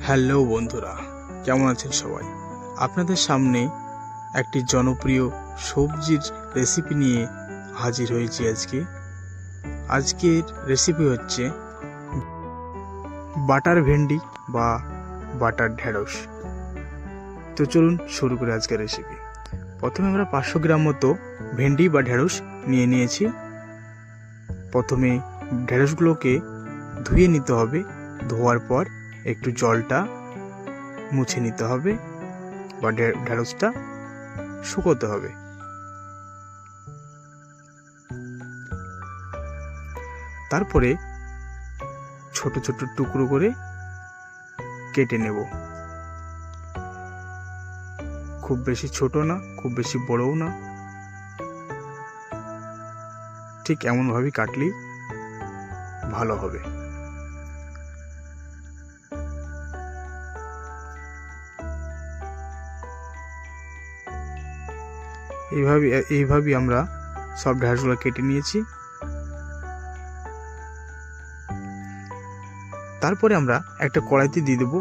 Hello বন্ধুরা, কেমন আছেন সবাই? আপনাদের সামনে একটি জনপ্রিয় সবজির রেসিপি নিয়ে হাজির হয়েছি আজকের রেসিপি হচ্ছে বাটার ভেন্ডি বা বাটার ঢেঁড়স। তো চলুন শুরু করে আজকের রেসিপি। প্রথমে আমরা 500 গ্রাম মতো ভেন্ডি বা ঢেঁড়স নিয়েছি। প্রথমে ঢেঁড়সগুলোকে ধুয়ে নিতে হবে। ধোয়ার পর একটু জলটা মুছে নিতে হবে বা ঢেঁড়সটা শুকোতে হবে। তারপরে ছোট ছোট টুকরো করে কেটে নেব। খুব বেশি ছোট না, খুব বেশি বড়ও না, ঠিক এমনভাবেই কাটলেই ভালো হবে। এইভাবেই আমরা সব ঢেঁড়সগুলো কেটে নিয়েছি। তারপরে আমরা একটা কড়াইতে দিয়ে দেব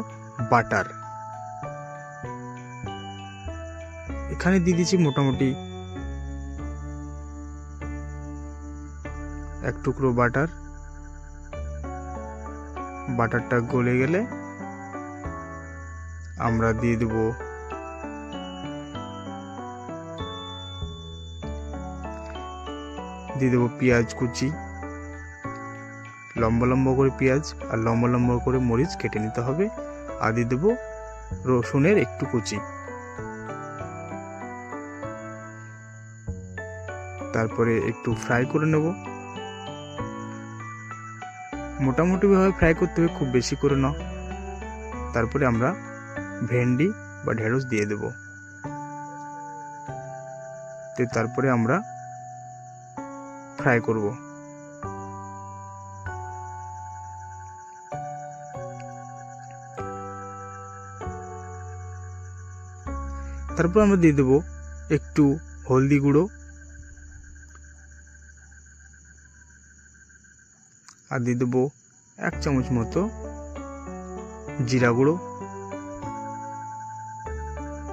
বাটার। এখানে দিয়ে দিচ্ছি মোটামুটি 1 টুকরো বাটার। বাটারটা গলে গেলে আমরা দিয়ে দেব পেঁয়াজ কুচি, লম্বা লম্বা করে পেঁয়াজ আর লম্বা লম্বা করে মরিচ কেটে নিতে হবে। আর দিয়ে দেব রসুনের একটু কুচি। তারপরে একটু ফ্রাই করে নেব। মোটামুটি ভাবে ফ্রাই করতে হবে, খুব বেশি করে না। তারপরে আমরা ভেন্ডি বা ঢেঁড়স দিয়ে দেব। তারপরে আমরা ফ্রাই করব। তারপর আমরা দিয়ে দেব একটু হলদি গুঁড়ো আর দিয়ে দেব 1 চামচ মতো জিরা গুঁড়ো।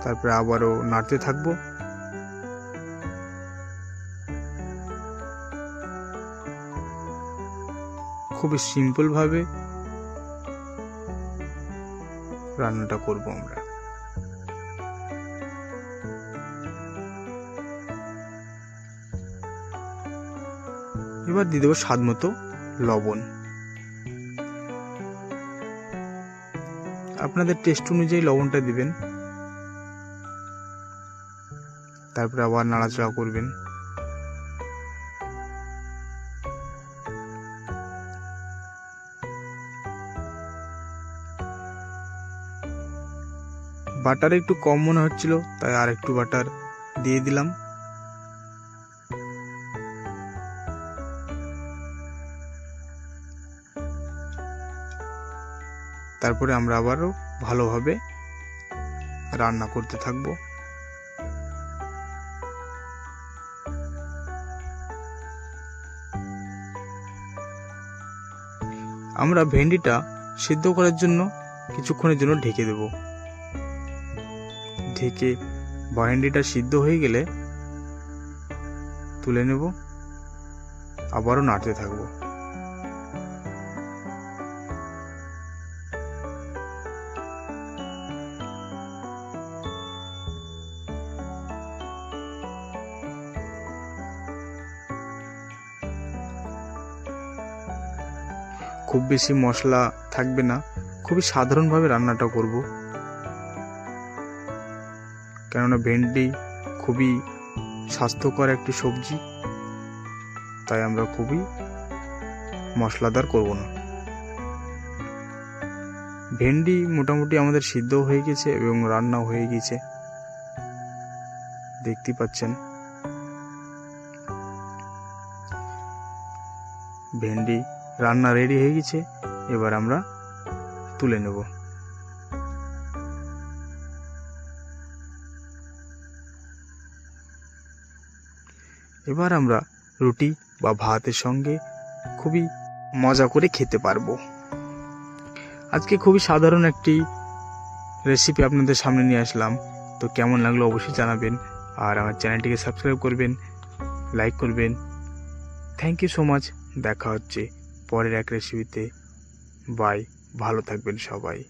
তারপরে আবারও নাড়তে থাকবো। খুবই সিম্পল ভাবে রান্নাটা করব আমরা। এবার দিয়ে দেবো স্বাদ মতো লবণ। আপনাদের টেস্ট অনুযায়ী লবণটা দিবেন। তারপরে আবার নাড়াচাড়া করবেন। বাটার একটু কম মনে হচ্ছিল, তাই আর একটু বাটার দিয়ে দিলাম। তারপরে আমরা আবারও ভালোভাবে রান্না করতে থাকব। আমরা ভেন্ডিটা সিদ্ধ করার জন্য কিছুক্ষণের জন্য ঢেকে দেব। ঢেকে ভেন্ডিটা সিদ্ধ হয়ে গেলে তুলে নেব। আবারও নাড়তে থাকবো। খুব বেশি মশলা থাকবে না, খুবই সাধারণভাবে রান্নাটা করব। কেননা ভেন্ডি খুবই স্বাস্থ্যকর একটি সবজি, তাই আমরা খুবই মশলাদার করব না। ভেন্ডি মোটামুটি আমাদের সিদ্ধ হয়ে গেছে এবং রান্না হয়ে গেছে, দেখতে পাচ্ছেন। ভেন্ডি রান্না রেডি হয়ে গেছে। এবার আমরা তুলে নেব। এবার আমরা রুটি বা ভাতের সঙ্গে খুবই মজা করে খেতে পারবো। আজকে খুবই সাধারণ একটি রেসিপি আপনাদের সামনে নিয়ে আসলাম। তো কেমন লাগলো অবশ্যই জানাবেন, আর আমার চ্যানেলটিকে সাবস্ক্রাইব করবেন, লাইক করবেন। Thank you so much. দেখা হচ্ছে পরের এক রেসিপিতে। বাই, ভালো থাকবেন সবাই।